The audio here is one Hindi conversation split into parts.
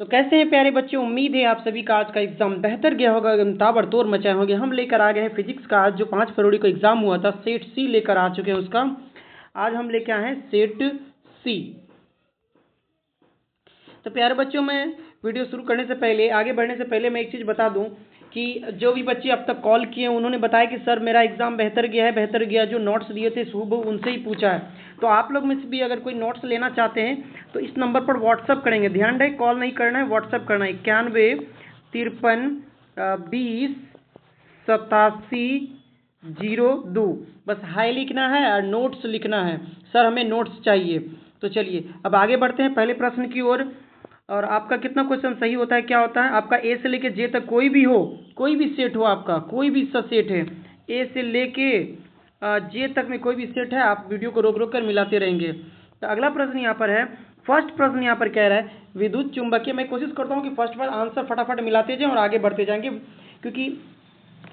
तो कैसे हैं प्यारे बच्चे, उम्मीद है आप सभी का आज का एग्जाम बेहतर गया होगा, एकदम ताबड़तोड़ मचाए होंगे। हम लेकर आ गए हैं फिजिक्स का। आज जो 5 फरवरी को एग्जाम हुआ था, सेट सी लेकर आ चुके हैं उसका। आज हम लेके आए हैं सेट सी। तो प्यारे बच्चों, मैं वीडियो शुरू करने से पहले, आगे बढ़ने से पहले मैं एक चीज़ बता दूं कि जो भी बच्चे अब तक कॉल किए उन्होंने बताया कि सर मेरा एग्जाम बेहतर गया है, बेहतर गया। जो नोट्स दिए थे सुबह उनसे ही पूछा है। तो आप लोग में से भी अगर कोई नोट्स लेना चाहते हैं तो इस नंबर पर व्हाट्सअप करेंगे। ध्यान रहे, कॉल नहीं करना है, व्हाट्सअप करना है। 91 53 87 02। बस हाई लिखना है और नोट्स लिखना है, सर हमें नोट्स चाहिए। तो चलिए अब आगे बढ़ते हैं पहले प्रश्न की ओर। और आपका कितना क्वेश्चन सही होता है, क्या होता है आपका, ए से लेके जे तक कोई भी हो, कोई भी सेट हो, आपका कोई भी सा सेट है, ए से लेके जे तक में कोई भी सेट है, आप वीडियो को रोक रोक कर मिलाते रहेंगे। तो अगला प्रश्न यहाँ पर है, फर्स्ट प्रश्न यहाँ पर कह रहा है विद्युत चुंबकीय। मैं कोशिश करता हूँ कि फर्स्ट बार आंसर फटाफट मिलाते जाएं और आगे बढ़ते जाएंगे, क्योंकि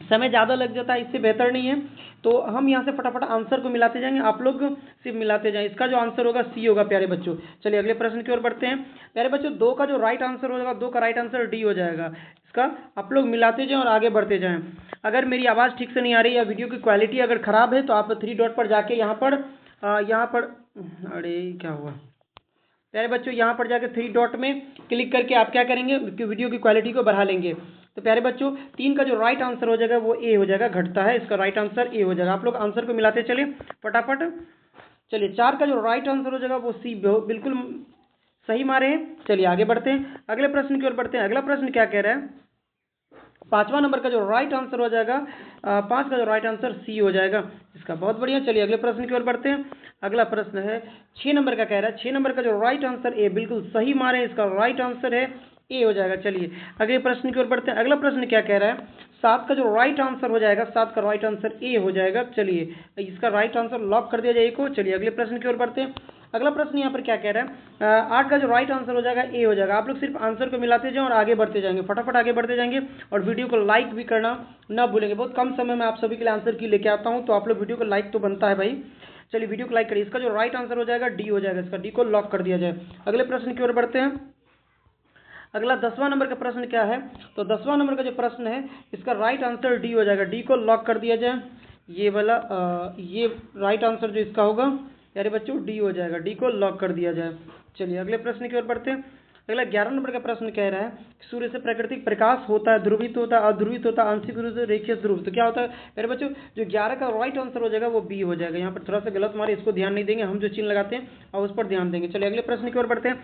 समय ज़्यादा लग जाता है, इससे बेहतर नहीं है। तो हम यहाँ से फटाफट आंसर को मिलाते जाएंगे, आप लोग सिर्फ मिलाते जाएं। इसका जो आंसर होगा सी होगा प्यारे बच्चों। चलिए अगले प्रश्न की ओर बढ़ते हैं। प्यारे बच्चों, 2 का जो राइट आंसर हो जाएगा, 2 का राइट आंसर डी हो जाएगा। इसका आप लोग मिलाते जाएं और आगे बढ़ते जाएं। अगर मेरी आवाज़ ठीक से नहीं आ रही या वीडियो की क्वालिटी अगर ख़राब है तो आप 3 डॉट पर जाके यहाँ पर अरे क्या हुआ प्यारे बच्चों, यहाँ पर जाकर 3 डॉट में क्लिक करके आप क्या करेंगे, वीडियो की क्वालिटी को बढ़ा लेंगे। तो प्यारे बच्चों, 3 का जो राइट आंसर हो जाएगा वो ए हो जाएगा, घटता है, इसका राइट आंसर ए हो जाएगा। आप लोग आंसर को मिलाते चलिए फटाफट। चलिए 4 का जो राइट आंसर हो जाएगा वो सी, बिल्कुल सही मारे हैं। चलिए आगे बढ़ते हैं, अगले प्रश्न की ओर बढ़ते हैं। अगला प्रश्न क्या कह रहा है, 5वां नंबर का जो राइट आंसर हो जाएगा, 5 का जो राइट आंसर सी हो जाएगा, इसका बहुत बढ़िया। चलिए अगले प्रश्न की ओर बढ़ते हैं। अगला प्रश्न है 6 नंबर का, कह रहा है 6 नंबर का जो राइट आंसर ए, बिल्कुल सही मारे, इसका राइट आंसर है ए हो जाएगा। चलिए अगले प्रश्न की ओर बढ़ते हैं। अगला प्रश्न क्या कह रहा है, 7 का जो राइट आंसर हो जाएगा, 7 का राइट आंसर ए हो जाएगा। चलिए इसका राइट आंसर लॉक कर दिया जाए को। चलिए अगले प्रश्न की ओर बढ़ते हैं। अगला प्रश्न यहाँ पर क्या कह रहा है, 8 का जो राइट आंसर हो जाएगा ए हो जाएगा। आप लोग सिर्फ आंसर को मिलाते जाएं और आगे बढ़ते जाएंगे, फटाफट आगे बढ़ते जाएंगे। और वीडियो को लाइक भी करना ना भूलेंगे, बहुत कम समय में आप सभी के लिए आंसर की लेके आता हूँ, तो आप लोग वीडियो को लाइक तो बनता है भाई। चलिए वीडियो को लाइक करिए। इसका जो राइट आंसर हो जाएगा डी हो जाएगा, इसका डी को लॉक कर दिया जाए। अगले प्रश्न की ओर बढ़ते हैं। अगला 10वां नंबर का प्रश्न क्या है, तो 10वां नंबर का जो प्रश्न है, इसका राइट आंसर डी हो जाएगा, डी को लॉक कर दिया जाए। ये वाला ये राइट आंसर जो इसका होगा यारे बच्चों डी हो जाएगा, डी को लॉक कर दिया जाए। चलिए अगले प्रश्न की ओर बढ़ते हैं। अगला 11 नंबर का प्रश्न कह रहा है, सूर्य से प्राकृतिक प्रकाश होता है, ध्रुवित होता है, अध्रुवित होता है, आंशिक रूप से रेखीय ध्रुव। तो क्या होता है मेरे बच्चों, जो 11 का राइट आंसर हो जाएगा वो बी हो जाएगा। यहाँ पर थोड़ा सा गलत मारे, इसको ध्यान नहीं देंगे, हम जो चिन्ह लगाते हैं और उस पर ध्यान देंगे। चलिए अगले प्रश्न की ओर बढ़ते हैं।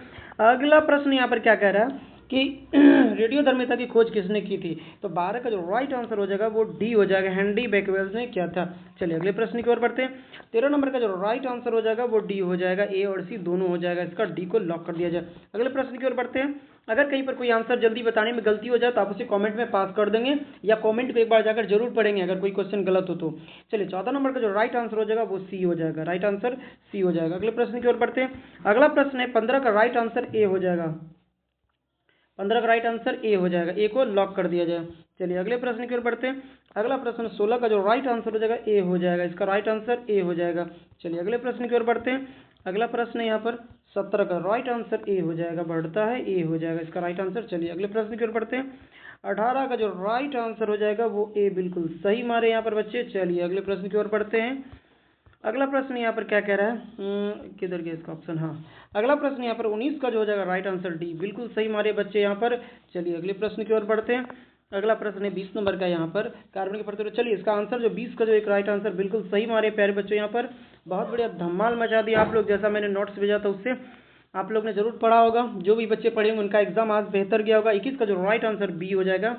अगला प्रश्न यहाँ पर क्या कह रहा है कि रेडियोधर्मिता की खोज किसने की थी, तो 12 का जो राइट आंसर हो जाएगा वो डी हो जाएगा, हेनरी बेकवेल ने किया था। चलिए अगले प्रश्न की ओर बढ़ते हैं। 13 नंबर का जो राइट आंसर हो जाएगा वो डी हो जाएगा, ए और सी दोनों हो जाएगा, इसका डी को लॉक कर दिया जाए। अगले प्रश्न की ओर बढ़ते हैं। अगर कहीं पर कोई आंसर जल्दी बताने में गलती हो जाए तो आप उसे कमेंट में पास कर देंगे, या कमेंट पे एक बार जाकर जरूर पढ़ेंगे अगर कोई क्वेश्चन गलत हो तो। चलिए 14 नंबर का जो राइट आंसर हो जाएगा वो सी हो जाएगा, राइट आंसर सी हो जाएगा। अगले प्रश्न की ओर बढ़ते हैं। अगला प्रश्न है 15 का राइट आंसर ए हो जाएगा, 15 का राइट आंसर ए हो जाएगा, ए को लॉक कर दिया जाए। चलिए अगले प्रश्न की ओर बढ़ते हैं। अगला प्रश्न 16 का जो राइट आंसर हो जाएगा ए हो जाएगा, इसका राइट आंसर ए हो जाएगा। चलिए अगले प्रश्न की ओर बढ़ते हैं। अगला प्रश्न यहाँ पर 17 का राइट आंसर ए हो जाएगा, बढ़ता है ए हो जाएगा, इसका राइट आंसर। चलिए अगले प्रश्न की ओर बढ़ते हैं। 18 का जो राइट आंसर हो जाएगा वो ए, बिल्कुल सही मारे यहाँ पर बच्चे। चलिए अगले प्रश्न की ओर बढ़ते हैं। अगला प्रश्न यहाँ पर क्या कह रहा है, किधर गया इसका ऑप्शन, हाँ अगला प्रश्न यहाँ पर 19 का जो हो जाएगा राइट आंसर डी, बिल्कुल सही मारे बच्चे यहाँ पर। चलिए अगले प्रश्न की ओर बढ़ते हैं। अगला प्रश्न है 20 नंबर का, यहाँ पर कार्बन के प्रतिरोध। चलिए इसका आंसर जो 20 का जो एक राइट आंसर बिल्कुल सही मारे प्यारे बच्चों, यहाँ पर बहुत बढ़िया धमाल मचा दिया आप लोग। जैसा मैंने नोट्स भेजा था उससे आप लोग ने जरूर पढ़ा होगा, जो भी बच्चे पढ़ेंगे उनका एग्जाम आज बेहतर गया होगा। 21 का जो राइट आंसर बी हो जाएगा,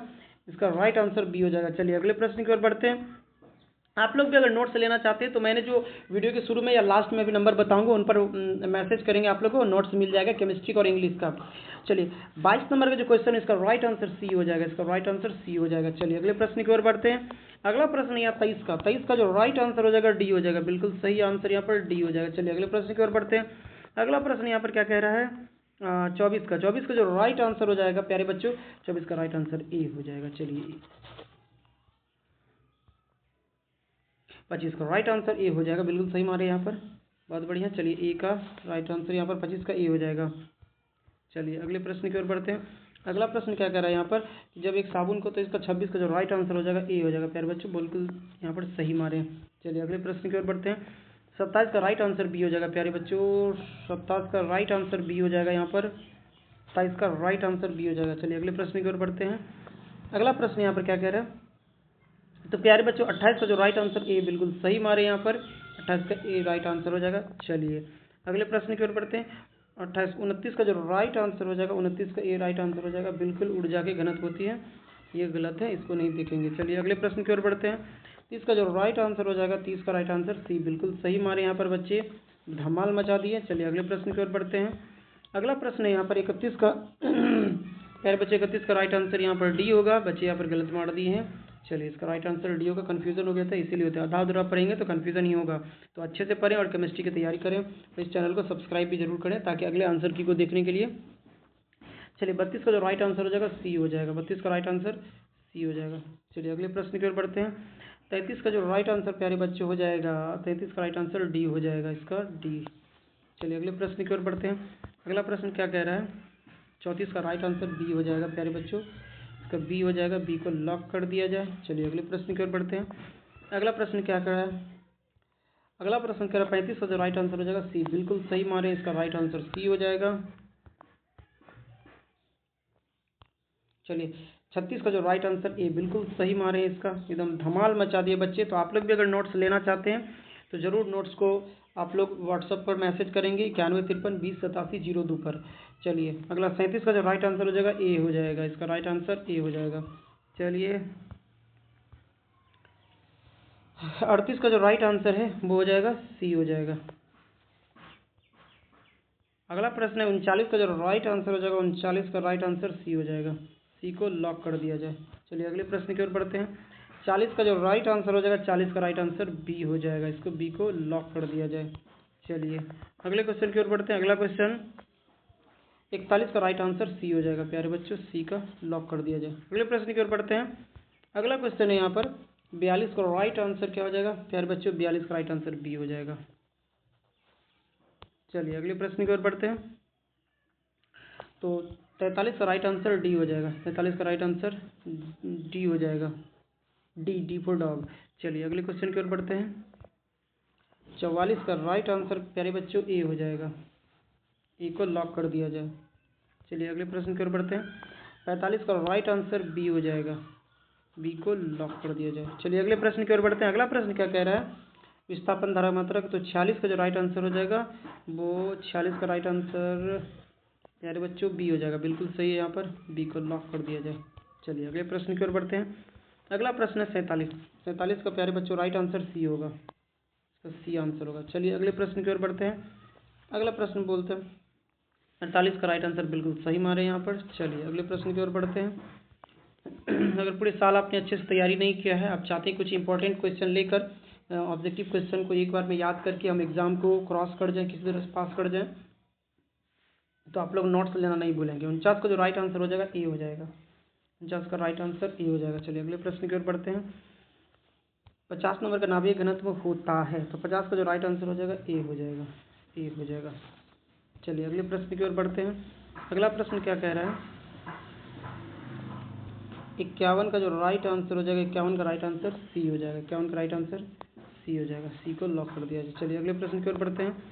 इसका राइट आंसर बी हो जाएगा। चलिए अगले प्रश्न की ओर बढ़ते हैं। आप लोग भी अगर नोट्स लेना चाहते हैं तो मैंने जो वीडियो के शुरू में या लास्ट में भी नंबर बताऊंगा उन पर मैसेज करेंगे, आप लोगों को नोट्स मिल जाएगा केमिस्ट्री और इंग्लिश का। चलिए 22 नंबर का जो क्वेश्चन है इसका राइट आंसर सी हो जाएगा, इसका राइट आंसर सी हो जाएगा। चलिए अगले प्रश्न की ओर बढ़ते हैं। अगला प्रश्न यहाँ 23 का जो राइट आंसर हो जाएगा डी हो जाएगा, बिल्कुल सही आंसर यहाँ पर डी हो जाएगा। चलिए अगले प्रश्न की ओर बढ़ते हैं। अगला प्रश्न यहाँ पर क्या कह रहा है, 24 का जो राइट आंसर हो जाएगा प्यारे बच्चों, 24 का राइट आंसर ए हो जाएगा। चलिए 25 का राइट आंसर ए हो जाएगा, बिल्कुल सही मारे यहाँ पर, बहुत बढ़िया। चलिए ए का राइट आंसर यहाँ पर 25 का ए हो जाएगा। चलिए अगले प्रश्न की ओर बढ़ते हैं। अगला प्रश्न क्या कह रहा है यहाँ पर कि जब एक साबुन को, तो इसका 26 का जो राइट आंसर हो जाएगा ए हो जाएगा। प्यारे बच्चों बिल्कुल यहाँ पर सही मारे हैं। चलिए अगले प्रश्न की ओर बढ़ते हैं। 27 का राइट आंसर बी हो जाएगा। प्यारे बच्चों 27 का राइट आंसर बी हो जाएगा यहाँ पर। 27 का राइट आंसर बी हो जाएगा। चलिए अगले प्रश्न की ओर बढ़ते हैं। अगला प्रश्न यहाँ पर क्या कह रहा है, तो प्यारे बच्चों 28 का जो राइट आंसर ए बिल्कुल सही मारे यहाँ पर। 28 का ए राइट आंसर हो जाएगा। चलिए अगले प्रश्न की ओर बढ़ते हैं। 29 का जो राइट आंसर हो जाएगा, 29 का ए राइट आंसर हो जाएगा। बिल्कुल ऊर्जा की घनत्व होती है, ये गलत है, इसको नहीं देखेंगे। चलिए अगले प्रश्न की ओर बढ़ते हैं। 30 का जो राइट आंसर हो जाएगा, 30 का राइट आंसर सी बिल्कुल सही मारे यहाँ पर बच्चे, धमाल मचा दिए। चलिए अगले प्रश्न की ओर बढ़ते हैं। अगला प्रश्न है यहाँ पर 31 का प्यारे बच्चे 31 का राइट आंसर यहाँ पर डी होगा। बच्चे यहाँ पर गलत मार दिए हैं। चलिए इसका राइट आंसर डी होगा। कन्फ्यूजन हो गया था इसीलिए होता है, आधा अधूरा पढ़ेंगे तो कन्फ्यूजन ही होगा। तो अच्छे से पढ़ें और केमिस्ट्री की तैयारी करें। और इस चैनल को सब्सक्राइब भी जरूर करें ताकि अगले आंसर की को देखने के लिए। चलिए 32 का जो राइट आंसर हो जाएगा सी हो जाएगा। 32 का राइट आंसर सी हो जाएगा। चलिए अगले प्रश्न की ओर बढ़ते हैं। 33 का जो राइट आंसर प्यारे बच्चे हो जाएगा, 33 का राइट आंसर डी हो जाएगा, इसका डी। चलिए अगले प्रश्न की ओर बढ़ते हैं। अगला प्रश्न क्या कह रहा है, 34 का राइट आंसर बी हो जाएगा। प्यारे बच्चों इसका बी हो जाएगा, बी को लॉक कर दिया जाए। चलिए अगले प्रश्न की ओर बढ़ते हैं। अगला प्रश्न क्या कह रहा है, अगला प्रश्न कह रहा है 35 का जो राइट आंसर हो जाएगा सी बिल्कुल सही मारे, इसका राइट आंसर सी हो जाएगा। चलिए 36 का जो राइट आंसर ए बिल्कुल सही मारे, इसका एकदम धमाल मचा दिए बच्चे। तो आप लोग भी अगर नोट्स लेना चाहते हैं तो ज़रूर नोट्स को आप लोग व्हाट्सएप पर मैसेज करेंगे 9153208702 पर। चलिए अगला 37 का जो राइट आंसर हो जाएगा ए हो जाएगा, इसका राइट आंसर ए हो जाएगा। चलिए 38 का जो राइट आंसर है वो हो जाएगा सी हो जाएगा। अगला प्रश्न है 39 का जो राइट आंसर हो जाएगा, 39 का राइट आंसर सी हो जाएगा, सी को लॉक कर दिया जाए। चलिए अगले प्रश्न की ओर बढ़ते हैं। 40 का जो राइट आंसर हो जाएगा, 40 का राइट आंसर बी हो जाएगा, इसको बी को लॉक कर दिया जाए। चलिए अगले क्वेश्चन की ओर बढ़ते हैं। अगला क्वेश्चन 41 का राइट आंसर सी हो जाएगा। प्यारे बच्चों सी का लॉक कर दिया जाए। अगले प्रश्न की ओर बढ़ते हैं। अगला क्वेश्चन है यहाँ पर 42 का राइट आंसर क्या हो जाएगा। प्यारे बच्चों 42 का राइट आंसर बी हो जाएगा। चलिए अगले प्रश्न की ओर बढ़ते हैं। तो 43 का राइट आंसर डी हो जाएगा। 43 का राइट आंसर डी हो जाएगा, डी फॉर डॉग। चलिए अगले क्वेश्चन की ओर बढ़ते हैं। 44 का राइट आंसर प्यारे बच्चों ए हो जाएगा, ए को लॉक कर दिया जाए। चलिए अगले प्रश्न की ओर बढ़ते हैं। 45 का राइट आंसर बी हो जाएगा, बी को लॉक कर दिया जाए। चलिए अगले प्रश्न की ओर बढ़ते हैं। अगला प्रश्न क्या कह रहा है, विस्थापन धारा मात्रक। तो 46 का जो राइट आंसर हो जाएगा वो 46 का राइट आंसर प्यारे बच्चों बी हो जाएगा, बिल्कुल सही है, यहाँ पर बी को लॉक कर दिया जाए। चलिए अगले प्रश्न की ओर बढ़ते हैं। अगला प्रश्न है 47 का प्यारे बच्चों राइट आंसर सी होगा, इसका सी आंसर होगा। चलिए अगले प्रश्न की ओर बढ़ते हैं। अगला प्रश्न बोलते हैं 48 का राइट आंसर बिल्कुल सही मारे यहाँ पर। चलिए अगले प्रश्न की ओर बढ़ते हैं। अगर पूरे साल आपने अच्छे से तैयारी नहीं किया है, आप चाहते हैं कुछ इंपॉर्टेंट क्वेश्चन लेकर, ऑब्जेक्टिव क्वेश्चन को एक बार में याद करके हम एग्जाम को क्रॉस कर जाएं, किसी तरह से पास कर जाएं, तो आप लोग नोट्स लेना नहीं भूलेंगे। 49 का जो राइट आंसर हो जाएगा ए हो जाएगा, 49 का राइट आंसर ए हो जाएगा। चलिए अगले प्रश्न की ओर बढ़ते हैं। 50 नंबर का नाभिक घनत्व होता है, तो 50 का जो राइट आंसर हो जाएगा ए हो जाएगा, ए हो जाएगा। चलिए अगले प्रश्न की ओर बढ़ते हैं। अगला प्रश्न क्या कह रहा है, 51 का जो राइट आंसर हो जाएगा, 51 का राइट आंसर सी हो जाएगा, 51 का राइट आंसर सी हो जाएगा, सी को लॉक कर दिया जाए। चलिए अगले प्रश्न की ओर बढ़ते हैं।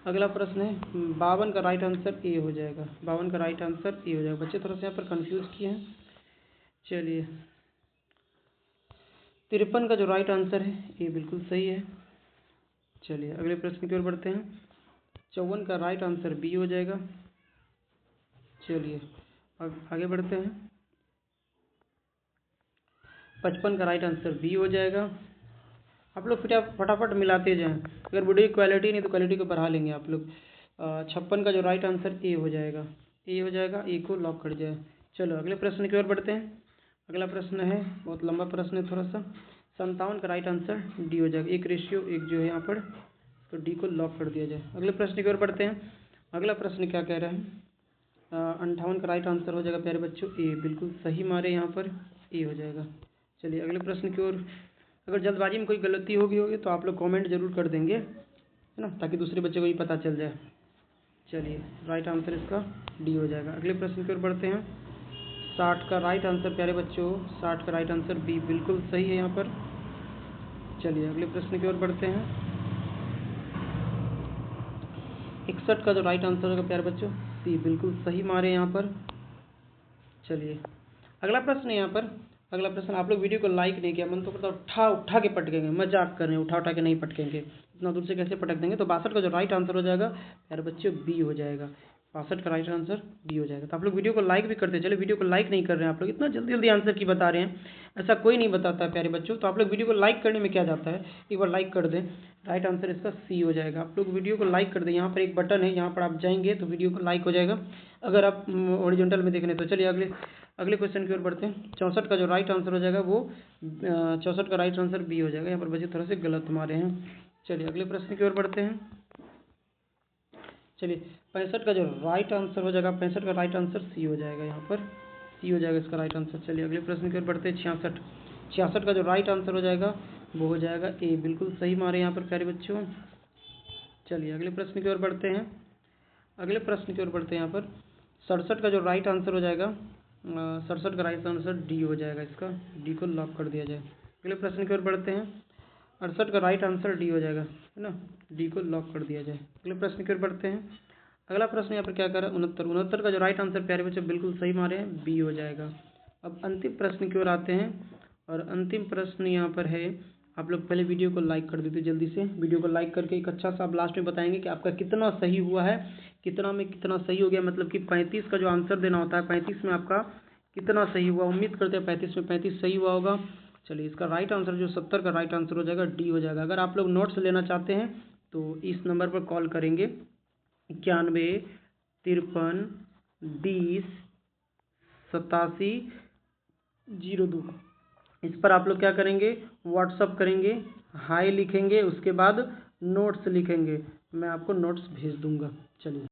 अगला प्रश्न है 52 का राइट आंसर ए हो जाएगा, 52 का राइट आंसर ए हो जाएगा। बच्चे थोड़ा सा यहाँ पर कंफ्यूज किए हैं। चलिए 53 का जो राइट आंसर है ए बिल्कुल सही है। चलिए अगले प्रश्न की ओर बढ़ते हैं। 54 का राइट आंसर बी हो जाएगा। चलिए आगे बढ़ते हैं। 55 का राइट आंसर बी हो जाएगा। आप लोग फिर फटाफट मिलाते जाएं, अगर वीडियो की क्वालिटी नहीं तो क्वालिटी को बढ़ा लेंगे आप लोग। 56 का जो राइट आंसर ए हो जाएगा, ए हो जाएगा, ए को लॉक कर जाए। चलो अगले प्रश्न की ओर बढ़ते हैं। अगला प्रश्न है बहुत लंबा प्रश्न है थोड़ा सा। 57 का राइट आंसर डी हो जाएगा, 1:1 जो है यहाँ पर, तो डी को लॉक कर दिया जाए। अगले प्रश्न की ओर बढ़ते हैं। अगला प्रश्न क्या कह रहा है, 58 का राइट आंसर हो जाएगा प्यारे बच्चों ए, बिल्कुल सही मारे यहाँ पर, ए हो जाएगा। चलिए अगले प्रश्न की ओर। अगर जल्दबाजी में कोई गलती होगी तो आप लोग कमेंट जरूर कर देंगे, है ना, ताकि दूसरे बच्चे को भी पता चल जाए। चलिए राइट आंसर इसका डी हो जाएगा। अगले प्रश्न की ओर बढ़ते हैं। 60 का राइट आंसर प्यारे बच्चों, 60 का राइट आंसर बी बिल्कुल सही है यहाँ पर। चलिए अगले प्रश्न की ओर बढ़ते हैं। 61 का जो राइट आंसर होगा प्यारे बच्चों, सी बिल्कुल सही मारे यहाँ पर। चलिए अगला प्रश्न है यहाँ पर। अगला प्रश्न, आप लोग वीडियो को लाइक नहीं किया, मन तो करता उठा उठा के पटकेंगे, मजाक कर रहे हैं, उठा उठा के नहीं पटकेंगे, इतना दूर से कैसे पटक देंगे। तो 62 का जो राइट आंसर हो जाएगा प्यारे बच्चों बी हो जाएगा। 62 का राइट आंसर बी हो जाएगा। तो आप लोग वीडियो को लाइक भी करते हैं, चलिए वीडियो को लाइक नहीं कर रहे हैं आप लोग, इतना जल्दी जल्दी आंसर की बता रहे हैं, ऐसा कोई नहीं बताता है प्यारे बच्चों। तो आप लोग वीडियो को लाइक करने में क्या जाता है, एक बार लाइक कर दें। राइट आंसर इसका सी हो जाएगा। आप लोग वीडियो को लाइक कर दें, यहाँ पर एक बटन है, यहाँ पर आप जाएंगे तो वीडियो को लाइक हो जाएगा अगर आप ओरिजेंटल में देख रहे हैं। तो चलिए अगले क्वेश्चन की ओर बढ़ते हैं। 64 का जो राइट आंसर हो जाएगा वो 64 का राइट आंसर बी हो जाएगा। यहाँ पर बच्चे थोड़ा से गलत मारे हैं। चलिए अगले प्रश्न की ओर बढ़ते हैं। चलिए 65 का जो राइट आंसर हो जाएगा, 65 का राइट आंसर सी हो जाएगा, यहाँ पर सी हो जाएगा इसका राइट आंसर। चलिए अगले प्रश्न की ओर बढ़ते हैं। 66 का जो राइट आंसर हो जाएगा वो हो जाएगा ए, बिल्कुल सही मारे यहाँ पर प्यारे बच्चों। चलिए अगले प्रश्न की ओर बढ़ते हैं। अगले प्रश्न की ओर बढ़ते हैं यहाँ पर। 67 का जो राइट आंसर हो जाएगा, 67 का राइट आंसर डी हो जाएगा, इसका डी को लॉक कर दिया जाए। अगले प्रश्न की ओर बढ़ते हैं। 68 का राइट आंसर डी हो जाएगा, है ना, डी को लॉक कर दिया जाए। अगले प्रश्न की ओर बढ़ते हैं। अगला प्रश्न यहाँ पर क्या कर रहा है, 69 का जो राइट आंसर प्यारे बच्चे बिल्कुल सही मारे हैं, बी हो जाएगा। अब अंतिम प्रश्न की ओर आते हैं और अंतिम प्रश्न यहाँ पर है, आप लोग पहले वीडियो को लाइक कर देते जल्दी से, वीडियो को लाइक करके एक अच्छा सा आप लास्ट में बताएंगे कि आपका कितना सही हुआ है, कितना में कितना सही हो गया, मतलब कि 35 का जो आंसर देना होता है 35 में आपका कितना सही हुआ। उम्मीद करते हैं 35 में 35 सही हुआ होगा। चलिए इसका राइट आंसर जो 70 का राइट आंसर हो जाएगा डी हो जाएगा। अगर आप लोग नोट्स लेना चाहते हैं तो इस नंबर पर कॉल करेंगे 91 53 20 87 02। इस पर आप लोग क्या करेंगे, व्हाट्सअप करेंगे, हाय लिखेंगे, उसके बाद नोट्स लिखेंगे, मैं आपको नोट्स भेज दूंगा। चलिए